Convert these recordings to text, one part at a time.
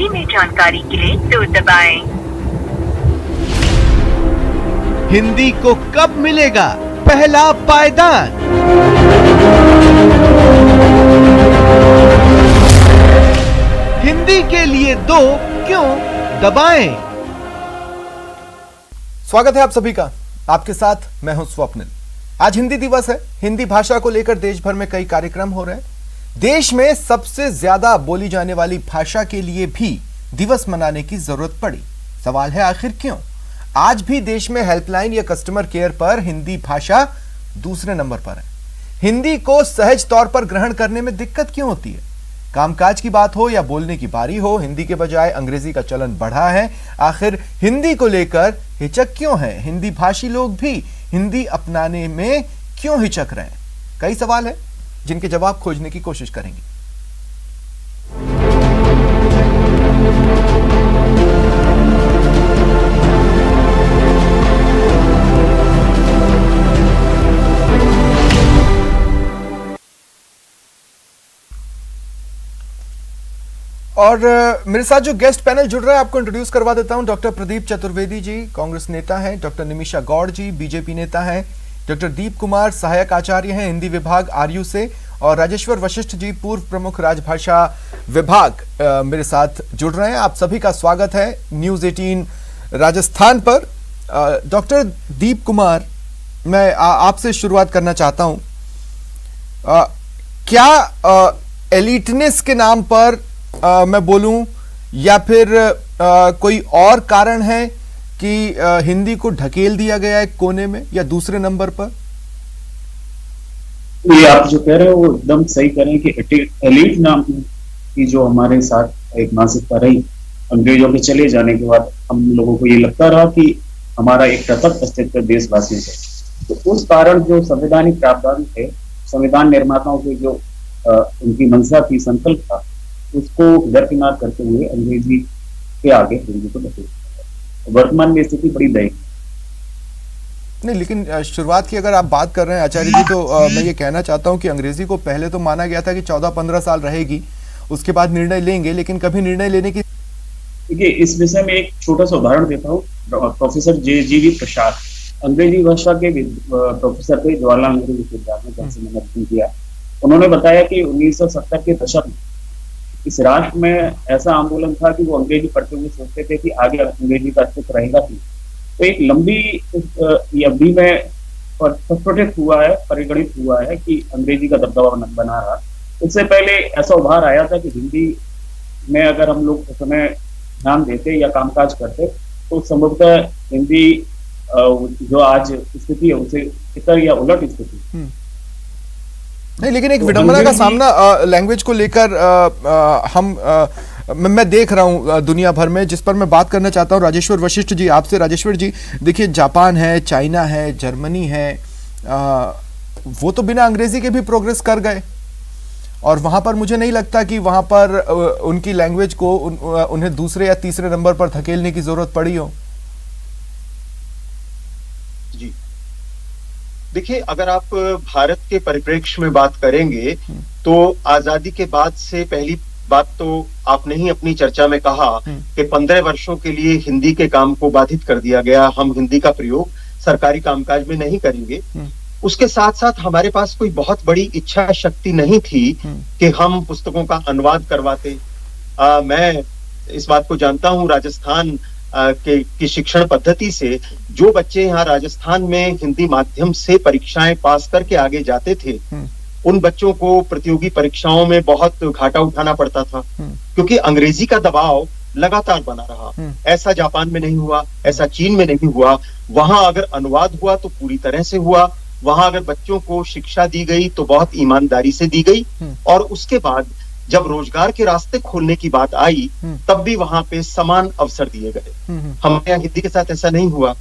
हिंदी में जानकारी के लिए 2 दबाएं। हिंदी को कब मिलेगा पहला पायदान? हिंदी के लिए 2 क्यों दबाएं? स्वागत है आप सभी का। आपके साथ मैं हूं स्वप्निल। आज हिंदी दिवस है। हिंदी भाषा को लेकर देश भर में कई कार्यक्रम हो रहे हैं। देश में सबसे ज्यादा बोली जाने वाली भाषा के लिए भी दिवस मनाने की जरूरत पड़ी। सवाल है आखिर क्यों? आज भी देश में हेल्पलाइन या कस्टमर केयर पर हिंदी भाषा दूसरे नंबर पर है। हिंदी को सहज तौर पर ग्रहण करने में दिक्कत क्यों होती है? कामकाज की बात हो या बोलने की बारी हो, हिंदी के बजाय अंग्रेजी का चलन बढ़ा है। आखिर हिंदी को लेकर हिचक क्यों है? हिंदी भाषी लोग भी हिंदी अपनाने में क्यों हिचक रहे हैं? कई सवाल है जिनके जवाब खोजने की कोशिश करेंगे। और मेरे साथ जो गेस्ट पैनल जुड़ रहा है आपको इंट्रोड्यूस करवा देता हूं। डॉक्टर प्रदीप चतुर्वेदी जी कांग्रेस नेता हैं, डॉक्टर निमिषा गौड़ जी बीजेपी नेता हैं, डॉक्टर दीप कुमार सहायक आचार्य हैं हिंदी विभाग आरयू से, और राजेश्वर वशिष्ठ जी पूर्व प्रमुख राजभाषा विभाग मेरे साथ जुड़ रहे हैं। आप सभी का स्वागत है न्यूज 18 राजस्थान पर। डॉक्टर दीप कुमार, मैं आपसे शुरुआत करना चाहता हूं। क्या एलिटनेस के नाम पर मैं बोलूं या फिर कोई और कारण है कि हिंदी को ढकेल दिया गया है कोने में या दूसरे नंबर पर? ये आप जो कह रहे हो वो एकदम सही कह रहे हैं कि एलीट नाम की जो हमारे साथ एक मानसिकता रही अंग्रेजों के चले जाने के बाद, हम लोगों को ये लगता रहा कि हमारा एक सतत अस्तित्व देशवासियों से। तो उस कारण जो संवैधानिक प्रावधान थे, संविधान निर्माताओं के जो उनकी मंशा थी, संकल्प था, उसको दरकिनार करते हुए अंग्रेजी के आगे हिंदी को ढकेल दिया। वर्तमान में स्थिति बड़ी दयनीय नहीं, लेकिन शुरुआत की अगर आप बात कर रहे हैं आचार्य जी, तो मैं ये कहना चाहता हूं कि अंग्रेजी को पहले तो माना गया था कि 14-15 साल रहेगी, उसके बाद निर्णय लेंगे, लेकिन कभी निर्णय लेने की। देखिए, इस विषय में एक छोटा सा उदाहरण देता हूँ। प्रोफेसर JGV प्रसाद अंग्रेजी भाषा के प्रोफेसर थे जवाहरलाल नेहरू विश्वविद्यालय में, जहाँ से मैंने अध्ययन किया। उन्होंने बताया कि 1970 के दशक में इस राष्ट्र में ऐसा आंदोलन था कि वो अंग्रेजी पढ़ते हुए सोचते थे कि आगे अंग्रेजी का अस्तित्व रहेगा ही। तो एक लंबी अवधि में प्रस्फुटित हुआ है, परिगणित हुआ है कि अंग्रेजी का दबदबा बना रहा। उससे पहले ऐसा उभार आया था कि हिंदी में अगर हम लोग उस समय ध्यान देते या कामकाज करते तो संभवतः हिंदी जो आज स्थिति है उसे इतर या उलट स्थिति नहीं, लेकिन एक विडंबना का सामना लैंग्वेज को लेकर मैं देख रहा हूं दुनिया भर में, जिस पर मैं बात करना चाहता हूं राजेश्वर वशिष्ठ जी आपसे। राजेश्वर जी, देखिए जापान है, चाइना है, जर्मनी है, वो तो बिना अंग्रेजी के भी प्रोग्रेस कर गए, और वहां पर मुझे नहीं लगता कि वहां पर उनकी लैंग्वेज को उन्हें दूसरे या तीसरे नंबर पर धकेलने की जरूरत पड़ी हो। देखिए, अगर आप भारत के परिप्रेक्ष्य में बात करेंगे तो आजादी के बाद से पहली बात तो आपने ही अपनी चर्चा में कहा कि 15 वर्षों के लिए हिंदी के काम को बाधित कर दिया गया। हम हिंदी का प्रयोग सरकारी कामकाज में नहीं करेंगे। उसके साथ साथ हमारे पास कोई बहुत बड़ी इच्छा शक्ति नहीं थी कि हम पुस्तकों का अनुवाद करवाते। मैं इस बात को जानता हूं राजस्थान की शिक्षण पद्धति से। जो बच्चे यहाँ राजस्थान में हिंदी माध्यम से परीक्षाएं पास करके आगे जाते थे, उन बच्चों को प्रतियोगी परीक्षाओं में बहुत घाटा उठाना पड़ता था, क्योंकि अंग्रेजी का दबाव लगातार बना रहा। ऐसा जापान में नहीं हुआ, ऐसा चीन में नहीं हुआ। वहां अगर अनुवाद हुआ तो पूरी तरह से हुआ। वहां अगर बच्चों को शिक्षा दी गई तो बहुत ईमानदारी से दी गई। और उसके बाद जब रोजगार के रास्ते खोलने की बात आई तब भी वहां पे समान अवसर दिए गए। हमारे यहाँ हिंदी के साथ ऐसा नहीं हुआ।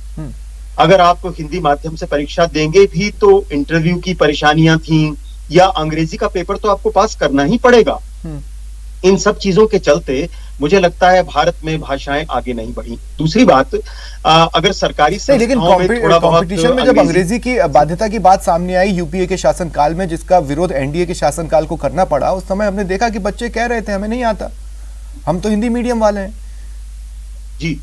अगर आप हिंदी माध्यम से परीक्षा देंगे भी तो इंटरव्यू की परेशानियां थी, या अंग्रेजी का पेपर तो आपको पास करना ही पड़ेगा। इन सब चीजों के चलते मुझे लगता है भारत में भाषाएं आगे नहीं बढ़ी। दूसरी बात, अगर सरकारी संस्थाओं में थोड़ा कंपटीशन में जब अंग्रेजी की बाध्यता की बात सामने आई यूपीए के शासनकाल में, जिसका विरोध एनडीए के शासनकाल को करना पड़ा, उस समय हमने देखा कि बच्चे कह रहे थे हमें नहीं आता, हम तो हिंदी मीडियम वाले हैं। जी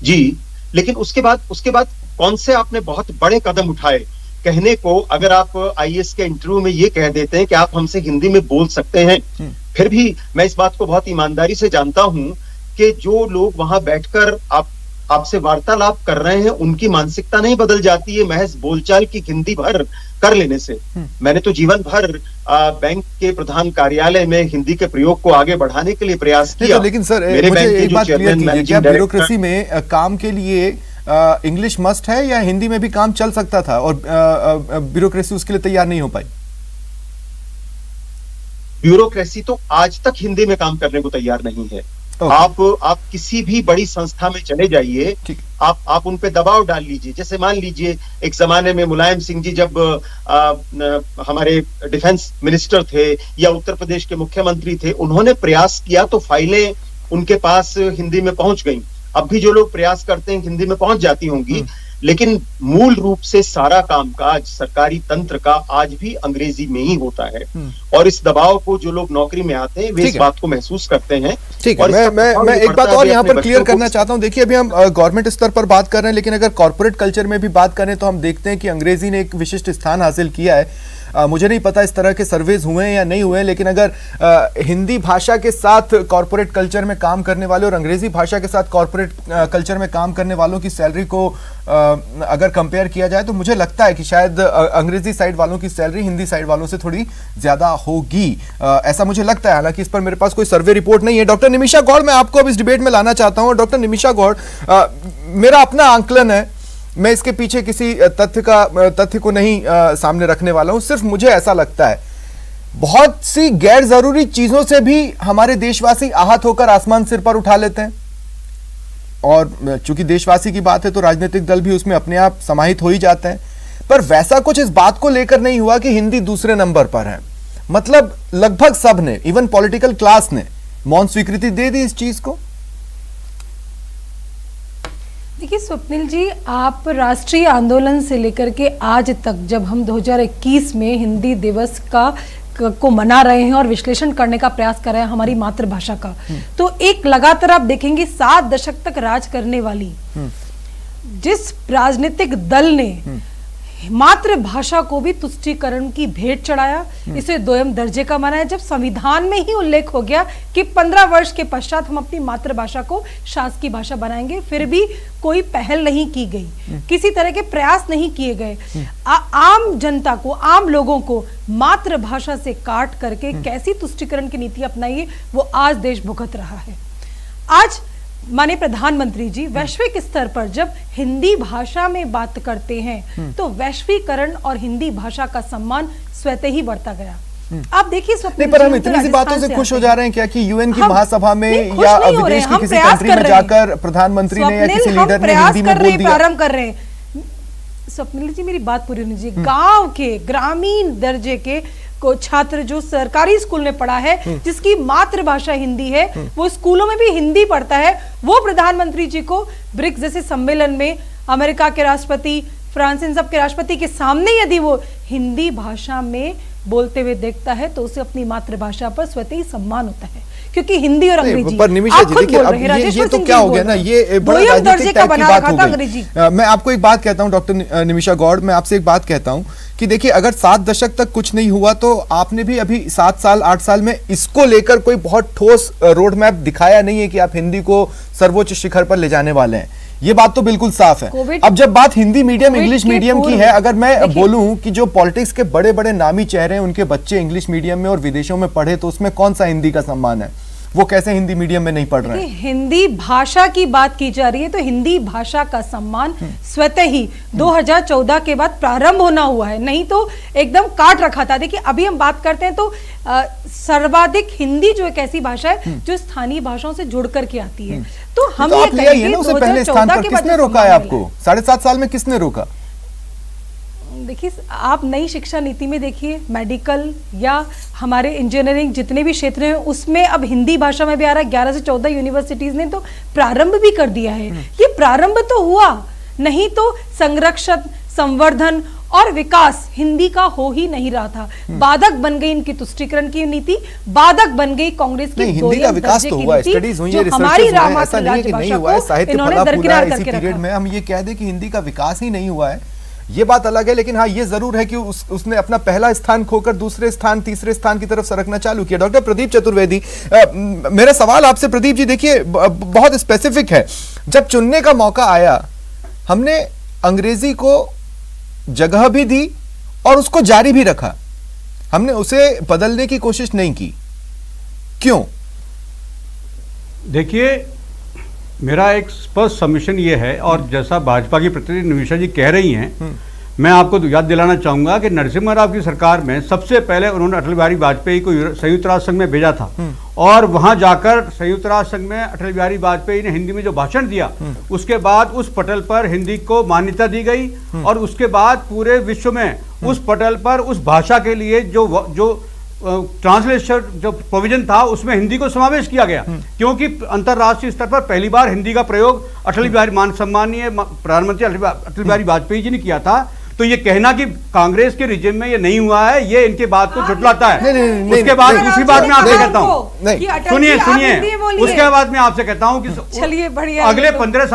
जी, लेकिन उसके बाद कौन से आपने बहुत बड़े कदम उठाए कहने को। अगर आप आईएएस के इंटरव्यू में ये कह देते हैं कि आप हमसे हिंदी में बोल सकते हैं, फिर भी मैं इस बात को बहुत ईमानदारी से जानता हूं कि जो लोग वहां बैठकर आपसे वार्तालाप कर रहे हैं उनकी मानसिकता नहीं बदल जाती है महज बोलचाल की हिंदी भर कर लेने से। मैंने तो जीवन भर बैंक के प्रधान कार्यालय में हिंदी के प्रयोग को आगे बढ़ाने के लिए प्रयास किया। लेकिन सर मुझे एक बात क्लियर कीजिए, क्या ब्यूरोक्रेसी में काम के लिए इंग्लिश मस्ट है या हिंदी में भी काम चल सकता था और ब्यूरोक्रेसी उसके लिए तैयार नहीं हो पाई? ब्यूरोक्रेसी तो आज तक हिंदी में काम करने को तैयार नहीं है। आप किसी भी बड़ी संस्था में चले जाइए, आप उन पे दबाव डाल लीजिए। जैसे मान लीजिए एक जमाने में मुलायम सिंह जी जब हमारे डिफेंस मिनिस्टर थे या उत्तर प्रदेश के मुख्यमंत्री थे, उन्होंने प्रयास किया तो फाइलें उनके पास हिंदी में पहुंच गई। अब भी जो लोग प्रयास करते हैं हिंदी में पहुंच जाती होंगी, लेकिन मूल रूप से सारा कामकाज सरकारी तंत्र का आज भी अंग्रेजी में ही होता है। और इस दबाव को जो लोग नौकरी में आते हैं वे इस बात को महसूस करते हैं। ठीक है, मैं एक बात और यहाँ पर क्लियर करना चाहता हूँ। देखिए, अभी हम गवर्नमेंट स्तर पर बात कर रहे हैं, लेकिन अगर कॉर्पोरेट कल्चर में भी बात करें तो हम देखते हैं कि अंग्रेजी ने एक विशिष्ट स्थान हासिल किया है। मुझे नहीं पता इस तरह के सर्वेज हुए हैं या नहीं हुए, लेकिन अगर हिंदी भाषा के साथ कॉर्पोरेट कल्चर में काम करने वाले और अंग्रेजी भाषा के साथ कॉर्पोरेट कल्चर में काम करने वालों की सैलरी को अगर कंपेयर किया जाए तो मुझे लगता है कि शायद अंग्रेजी साइड वालों की सैलरी हिंदी साइड वालों से थोड़ी ज्यादा होगी, ऐसा मुझे लगता है। हालांकि इस पर मेरे पास कोई सर्वे रिपोर्ट नहीं है। डॉक्टर निमिषा गौड़, मैं आपको अब इस डिबेट में लाना चाहता हूं। डॉक्टर निमिषा गौड़, मेरा अपना आंकलन है, मैं इसके पीछे किसी तथ्य को नहीं सामने रखने वाला हूं। सिर्फ मुझे ऐसा लगता है बहुत सी गैर जरूरी चीजों से भी हमारे देशवासी आहत होकर आसमान सिर पर उठा लेते हैं, और चूंकि देशवासी की बात है तो राजनीतिक दल भी उसमें अपने आप समाहित हो ही जाते हैं। पर वैसा कुछ इस बात को लेकर नहीं हुआ कि हिंदी दूसरे नंबर पर है। मतलब लगभग सब ने, इवन पॉलिटिकल क्लास ने मौन स्वीकृति दे दी इस चीज को। देखिए स्वप्निल जी, आप राष्ट्रीय आंदोलन से लेकर के आज तक जब हम 2021 में हिंदी दिवस को मना रहे हैं और विश्लेषण करने का प्रयास कर रहे हैं हमारी मातृभाषा का, तो एक लगातार आप देखेंगे 7 दशक तक राज करने वाली जिस राजनीतिक दल ने मातृभाषा को भी तुष्टीकरण की भेंट चढ़ाया, इसे दोयम दर्जे का माना है। जब संविधान में ही उल्लेख हो गया कि 15 वर्ष के पश्चात हम अपनी मातृभाषा को शासकीय भाषा बनाएंगे, फिर भी कोई पहल नहीं की गई, किसी तरह के प्रयास नहीं किए गए। आम जनता को, आम लोगों को मातृभाषा से काट करके कैसी तुष्टीकरण की नीति अपनाई है वो आज देश भुगत रहा है। आज माननीय प्रधानमंत्री जी वैश्विक स्तर पर जब हिंदी भाषा में बात करते हैं तो वैश्वीकरण और हिंदी भाषा का सम्मान स्वतः ही बढ़ता गया। आप देखिए स्वप्निल, पर हम इतनी सी बातों से खुश हो जा रहे हैं क्या कि यूएन की महासभा में या विदेश की किसी कंट्री में जाकर प्रधानमंत्री ने या किसी लीडर ने हिंदी में बोल दिया? प्रारंभ कर रहे हैं। स्वप्निल जी मेरी बात पूरी होनी चाहिए। गांव के ग्रामीण दर्जे के को छात्र जो सरकारी स्कूल में पढ़ा है, जिसकी मातृभाषा हिंदी है, वो स्कूलों में भी हिंदी पढ़ता है, वो प्रधानमंत्री जी को ब्रिक्स जैसे सम्मेलन में अमेरिका के राष्ट्रपति, फ्रांस, इन सब के राष्ट्रपति के सामने यदि वो हिंदी भाषा में बोलते हुए देखता है तो उसे अपनी मातृभाषा पर स्वतः ही सम्मान होता है, क्योंकि हिंदी और अंग्रेजी। पर निमिषा जी देखिए, अब ये तो क्या हो गया ना, ये बड़ा राजनीतिक टाइप की बात हो गई। मैं आपको एक बात कहता हूं डॉक्टर निमिषा गौड़, मैं आपसे एक बात कहता हूं कि देखिए अगर 7 दशक तक कुछ नहीं हुआ तो आपने भी अभी 7 साल 8 साल में इसको लेकर कोई बहुत ठोस रोड मैप दिखाया नहीं है कि आप हिंदी को सर्वोच्च शिखर पर ले जाने वाले हैं। ये बात तो बिल्कुल साफ है। अब जब बात हिंदी मीडियम इंग्लिश मीडियम की है, अगर मैं बोलूं कि जो पॉलिटिक्स के बड़े बड़े नामी चेहरे हैं उनके बच्चे इंग्लिश मीडियम में और विदेशों में पढ़े तो उसमें कौन सा हिंदी का सम्मान है? वो कैसे हिंदी मीडियम में नहीं पढ़ रहे हैं? हिंदी भाषा की बात की जा रही है तो हिंदी भाषा का सम्मान स्वतः ही 2014 के बाद प्रारंभ होना हुआ है, नहीं तो एकदम काट रखा था। देखिए अभी हम बात करते हैं तो सर्वाधिक हिंदी जो एक ऐसी भाषा है जो स्थानीय भाषाओं से जुड़ करके आती है, तो हम तो आप ले आइए ना उसे पहले स्थान पर। किसने रोका है आपको? 7.5 साल में किसने रोका? देखिए आप नई शिक्षा नीति में देखिए, मेडिकल या हमारे इंजीनियरिंग जितने भी क्षेत्र हैं उसमें अब हिंदी भाषा में भी आ रहा है। 11 से 14 यूनिवर्सिटीज ने तो प्रारंभ भी कर दिया है। ये प्रारंभ तो हुआ, नहीं तो संरक्षण, संवर्धन और विकास हिंदी का हो ही नहीं रहा था। बाधक बन गई इनकी तुष्टीकरण की नीति, बाधक बन गई कांग्रेस की हिंदी का विकास तो हुआ, स्टडीज हुई है, हमारी ऐसा नहीं है कि नहीं हुआ है। साहित्य फला फूला इसी पीरियड में हम ये कह दें कि हिंदी का विकास ही नहीं हुआ है, ये बात अलग है। लेकिन हाँ, ये जरूर है कि उसने अपना पहला स्थान खोकर दूसरे स्थान, तीसरे स्थान की तरफ सरकना चालू किया। डॉक्टर प्रदीप चतुर्वेदी, मेरा सवाल आपसे प्रदीप जी देखिए बहुत स्पेसिफिक है। जब चुनने का मौका आया, हमने अंग्रेजी को जगह भी दी और उसको जारी भी रखा, हमने उसे बदलने की कोशिश नहीं की, क्यों? देखिए, मेरा एक स्पष्ट सबमिशन ये है, और जैसा भाजपा की प्रतिनिधि निमिषा जी कह रही हैं, मैं आपको याद दिलाना चाहूंगा कि नरसिम्हा राव की सरकार में सबसे पहले उन्होंने अटल बिहारी वाजपेयी को संयुक्त राष्ट्र संघ में भेजा था, और वहां जाकर संयुक्त राष्ट्र संघ में अटल बिहारी वाजपेयी ने हिंदी में जो भाषण दिया, उसके बाद उस पटल पर हिंदी को मान्यता दी गई, और उसके बाद पूरे विश्व में उस पटल पर उस भाषा के लिए जो ट्रांसलेशन जो प्रोविजन था उसमें हिंदी को समावेश किया गया, क्योंकि अंतरराष्ट्रीय स्तर पर पहली बार हिंदी का प्रयोग अटल बिहारी सम्मानीय प्रधानमंत्री अटल बिहारी वाजपेयी जी ने किया था। तो ये कहना कि कांग्रेस के रिजिम में ये नहीं हुआ है, ये इनके बात को झुटलाता है। उसके बाद दूसरी बात मैं आपसे कहता हूँ, सुनिए, उसके बाद मैं आपसे कहता हूँ कि चलिए बढ़िया, अगले 15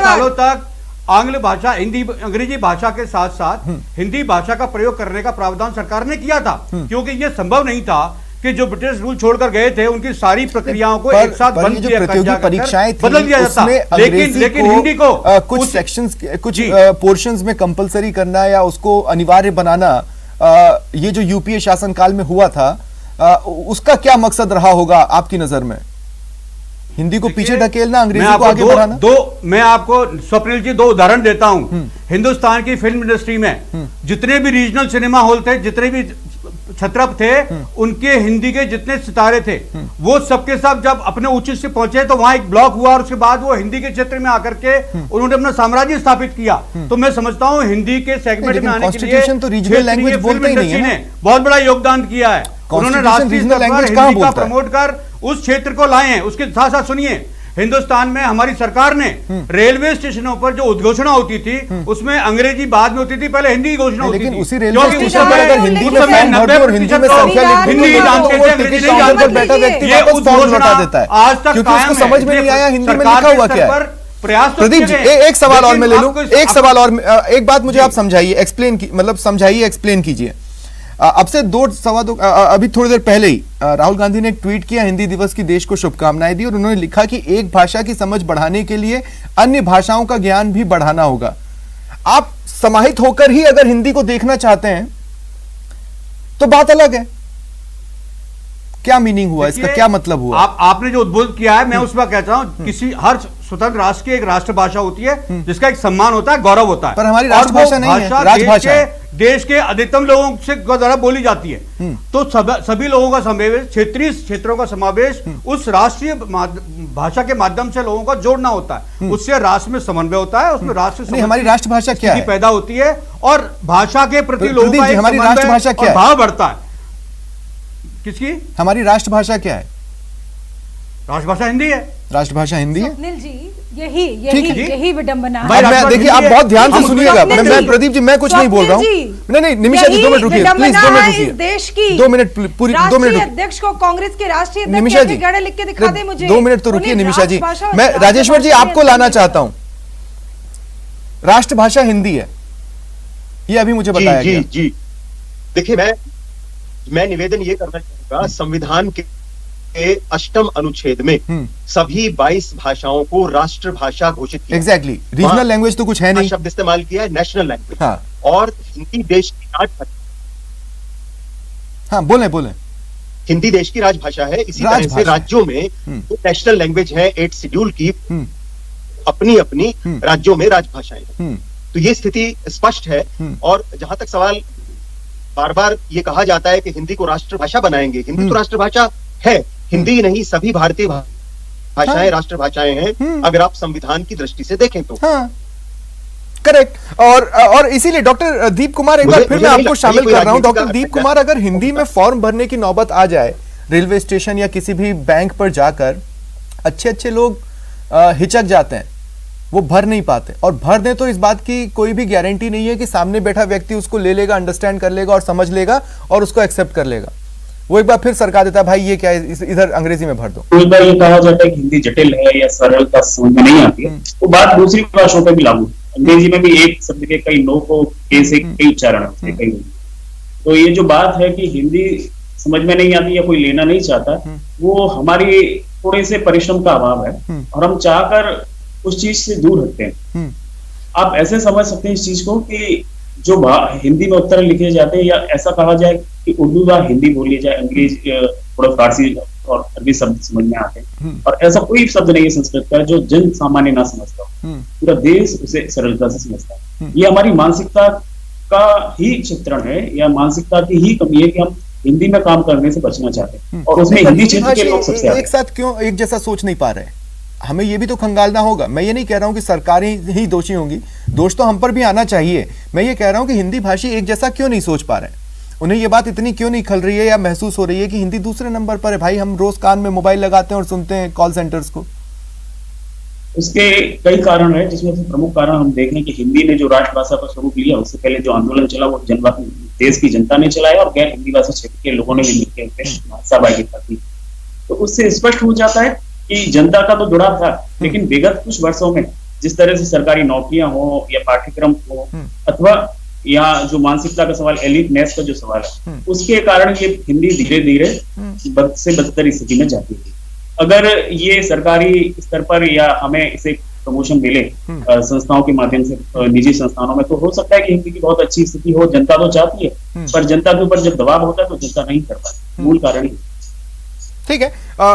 सालों तक आंग्ल भाषा, अंग्रेजी भाषा के साथ साथ हिंदी भाषा का प्रयोग करने का प्रावधान सरकार ने किया था, क्योंकि यह संभव नहीं था कि जो ब्रिटिश रूल छोड़कर गए थे उनकी सारी प्रक्रियाओं को एक साथ बंद किया, प्रतियोगी परीक्षाएं थी, बदल दिया जाता, लेकिन हिंदी को कुछ सेक्शंस, कुछ पोर्शंस में कंपलसरी करना या उसको अनिवार्य बनाना, ये जो यूपीए शासनकाल में हुआ था, उसका क्या मकसद रहा होगा आपकी नजर में? हिंदी को पीछे ढकेलना, अंग्रेजी को आगे बढ़ाना? मैं आपको स्वप्निल जी 2 उदाहरण देता हूं। हिंदुस्तान की फिल्म इंडस्ट्री में जितने भी रीजनल सिनेमा हॉल थे, जितने भी छत्रप थे, उनके हिंदी के जितने सितारे थे, वो सबके सब जब अपने उच्च से पहुंचे तो वहां एक ब्लॉक हुआ, और उसके बाद वो हिंदी के क्षेत्र में आकर के उन्होंने अपना साम्राज्य स्थापित किया। तो मैं समझता हूं हिंदी के सेगमेंट में आने के लिए तो रीजनल लैंग्वेज बोलते ही नहीं है ने बहुत बड़ा योगदान किया है। उन्होंने राष्ट्रीय स्तर पर हिंदी का प्रमोट कर उस क्षेत्र को लाए हैं। उसके साथ साथ सुनिए, हिंदुस्तान में हमारी सरकार ने रेलवे स्टेशनों पर जो उद्घोषणा होती थी उसमें अंग्रेजी बाद में होती थी, पहले हिंदी की घोषणा होती थी। लेकिन उसी रेलवे स्टेशन पर अगर हिंदी में फॉर्म भर दो और हिंदी में संख्या लिख हिंदी जानते थे, अंग्रेजी नहीं जानते, बैठा व्यक्ति वापस फॉर्म लौटा देता है, आज तक क्योंकि उसको समझ में नहीं आया हिंदी में लिखा हुआ क्या है। प्रदीप जी, एक सवाल और मैं ले लूं, एक सवाल और, एक बात मुझे आप समझाइए, एक्सप्लेन की, मतलब समझाइए, एक्सप्लेन कीजिए। अब से 2 अभी थोड़ी देर पहले ही राहुल गांधी ने एक ट्वीट किया, हिंदी दिवस की देश को शुभकामनाएं दी, और उन्होंने लिखा कि एक भाषा की समझ बढ़ाने के लिए अन्य भाषाओं का ज्ञान भी बढ़ाना होगा। आप समाहित होकर ही अगर हिंदी को देखना चाहते हैं तो बात अलग है, क्या मीनिंग हुआ इसका, क्या मतलब हुआ? आपने जो उद्बोध किया है, मैं उस पर कहता हूं, किसी हर स्वतंत्र राष्ट्र की एक राष्ट्रभाषा होती है जिसका एक सम्मान होता है, गौरव होता है, पर हमारी राष्ट्रभाषा नहीं है, राजभाषा है, देश के अधिकतम लोगों से द्वारा बोली जाती है। तो सभी लोगों का समावेश, क्षेत्रीय क्षेत्रों का समावेश उस राष्ट्रीय भाषा के माध्यम से लोगों को जोड़ना होता है, उससे राष्ट्र में समन्वय होता है, उसमें राष्ट्र हमारी राष्ट्रभाषा क्या है पैदा होती है, और भाषा के प्रति लोगों का हमारी राष्ट्रभाषा क्या है, भाव बढ़ता है। किसकी? हमारी राष्ट्रभाषा क्या है? राष्ट्रभाषा हिंदी है। राष्ट्रभाषा हिंदी है। स्वप्निल जी, यही विडंबना है। मैं देखिए, आप बहुत ध्यान से सुनिएगा, मैं प्रदीप जी, मैं कुछ नहीं बोल रहा हूँ। नहीं, निमिषा जी 2 मिनट रुकिए प्लीज, 2 मिनट रुकिए, देश की 2 मिनट पूरी 2 मिनट अध्यक्ष को कांग्रेस के राष्ट्रीय निमिषा जी अध्यक्ष लिख के दिखा दे मुझे। 2 मिनट तो रुकिए निमिषा जी, मैं राजेश्वर जी आपको लाना चाहता हूँ। राष्ट्रभाषा हिंदी है, ये अभी मुझे बताया गया। जी, देखिए, मैं निवेदन ये करना चाहूंगा, संविधान के 8वें अनुच्छेद में सभी 22 भाषाओं को राष्ट्रभाषा घोषित किया। एग्जैक्टली, रीजनल लैंग्वेज तो कुछ है नहीं, शब्द इस्तेमाल किया है, नेशनल लैंग्वेज। हाँ। और हिंदी देश की राजभाषा, हाँ बोले हिंदी देश की राजभाषा है। इसी तरह से राज्यों में तो नेशनल लैंग्वेज है, 8 शेड्यूल की अपनी अपनी राज्यों में राजभाषाएं हैं। तो ये स्थिति स्पष्ट है। और जहां तक सवाल, बार बार ये कहा जाता है कि हिंदी को राष्ट्रभाषा बनाएंगे, हिंदी तो राष्ट्रभाषा है, हिंदी नहीं सभी भारतीय भाषाएं राष्ट्रभाषाएं हैं, अगर आप संविधान की दृष्टि से देखें तो। हाँ, करेक्ट। और इसीलिए डॉक्टर दीप कुमार, एक बार फिर मैं आपको शामिल कर रहा हूं। डॉक्टर दीप कुमार, अगर हिंदी में फॉर्म भरने की नौबत आ जाए रेलवे स्टेशन या किसी भी बैंक पर जाकर, अच्छे लोग हिचक जाते हैं, वो भर नहीं पाते, और भर दें तो इस बात की कोई भी गारंटी नहीं है कि सामने बैठा व्यक्ति उसको ले लेगा, अंडरस्टैंड कर लेगा और समझ लेगा और उसको एक्सेप्ट कर लेगा। वो एक बार फिर सरकार देता है, भाई ये क्या है, इधर अंग्रेजी में भर दो। कोई बार ये कहा जाता है कि हिंदी जटिल है या सरलता समझ में नहीं आती है, तो बात दूसरी भाषाओं पर भी लागू है। अंग्रेजी में भी एक शब्द के कई नो को के से कई उच्चारण होते हैं, कई। तो ये जो बात है कि हिंदी समझ में नहीं आती या कोई लेना नहीं चाहता, वो हमारी थोड़े से परिश्रम का अभाव है, और हम चाहकर उस चीज से दूर हटते हैं। आप ऐसे समझ सकते हैं इस चीज को कि जो हिंदी में उत्तर लिखे जाते हैं, या ऐसा कहा जाए कि उर्दू व हिंदी बोली जाए, अंग्रेजी थोड़ा फारसी और अरबी शब्द समझ में आते हैं, और ऐसा कोई शब्द नहीं है संस्कृत का जो जन सामान्य ना समझता हो। पूरा देश उसे सरलता से समझता है। ये हमारी मानसिकता का ही चित्रण है, या मानसिकता की ही कमी है कि हम हिंदी में काम करने से बचना चाहते हैं, और उसमें हिंदी क्षेत्र के लोग सबसे आगे। एक साथ क्यों एक जैसा सोच नहीं पा रहे? हमें ये भी तो खंगालना होगा। मैं ये नहीं कह रहा हूं कि सरकारें ही दोषी होंगी, दोष तो हम पर भी आना चाहिए। मैं ये कह रहा हूं कि हिंदी भाषी एक जैसा क्यों नहीं सोच पा रहे हैं? उन्हें ये बात इतनी क्यों नहीं खल रही है या महसूस हो रही है कि हिंदी दूसरे नंबर पर है? भाई हम रोज कान में मोबाइल लगाते हैं और सुनते हैं कॉल सेंटर्स को। उसके कई कारण है, जिसमें से प्रमुख कारण हम देखें कि हिंदी ने जो राष्ट्रभाषा का स्वरूप लिया, उससे पहले जो आंदोलन चला वो देश की जनता ने चलाया, और गैर हिंदी भाषा क्षेत्र के लोगों ने भी मिलकर सहभागिता की। तो उससे स्पष्ट हो जाता है कि जनता का तो जुड़ाव था, लेकिन विगत कुछ वर्षों में जिस तरह से सरकारी नौकरियां हो या पाठ्यक्रम हो, अथवा या जो मानसिकता का सवाल, एलिटनेस का जो सवाल है, उसके कारण ये हिंदी धीरे धीरे बद से बदतर स्थिति में जाती है। अगर ये सरकारी स्तर पर या हमें इसे प्रमोशन मिले संस्थाओं के माध्यम से, निजी संस्थानों में, तो हो सकता है कि हिंदी की बहुत अच्छी स्थिति हो। जनता तो चाहती है, पर जनता के ऊपर जब दबाव होता है तो जनता नहीं कर पाती। मूल कारण ही। ठीक है।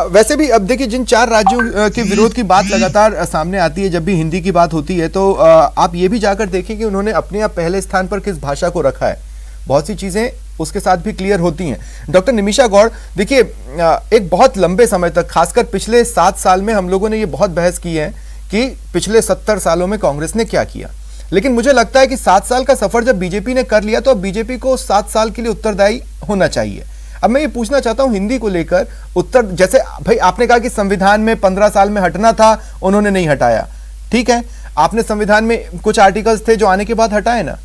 वैसे भी अब देखिए, जिन 4 राज्यों के विरोध की बात लगातार सामने आती है जब भी हिंदी की बात होती है, तो आप ये भी जाकर देखें कि उन्होंने अपने आप पहले स्थान पर किस भाषा को रखा है। बहुत सी चीजें उसके साथ भी क्लियर होती हैं। डॉक्टर निमिषा गौड़, देखिए एक बहुत लंबे समय तक, खासकर पिछले 7 साल में हम लोगों ने ये बहुत बहस की है कि पिछले 70 सालों में कांग्रेस ने क्या किया, लेकिन मुझे लगता है कि 7 साल का सफर जब बीजेपी ने कर लिया तो अब बीजेपी को 7 साल के लिए उत्तरदायी होना चाहिए। अब मैं ये पूछना चाहता हूं हिंदी को लेकर उत्तर, जैसे भाई आपने कहा कि संविधान में 15 साल में हटना था, उन्होंने नहीं हटाया, ठीक है। आपने संविधान में कुछ आर्टिकल्स थे जो आने के बाद हटाए ना,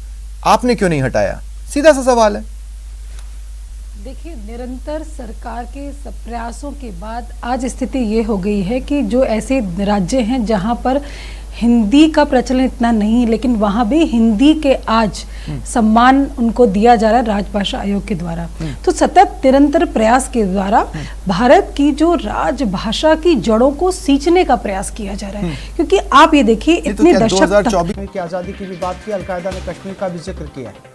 आपने क्यों नहीं हटाया? सीधा सा सवाल है। देखिए, निरंतर सरकार के प्रयासों के बाद आज स्थिति ये हो गई है कि जो ऐसे राज्य हैं जहां पर हिंदी का प्रचलन इतना नहीं, लेकिन वहां भी हिंदी के आज सम्मान उनको दिया जा रहा है राजभाषा आयोग के द्वारा। तो सतत निरंतर प्रयास के द्वारा भारत की जो राजभाषा की जड़ों को सींचने का प्रयास किया जा रहा है। क्योंकि आप ये देखिए, इतने दशक 2024 की आज़ादी की भी बात की, अलकायदा ने कश्मीर का भी जिक्र किया है।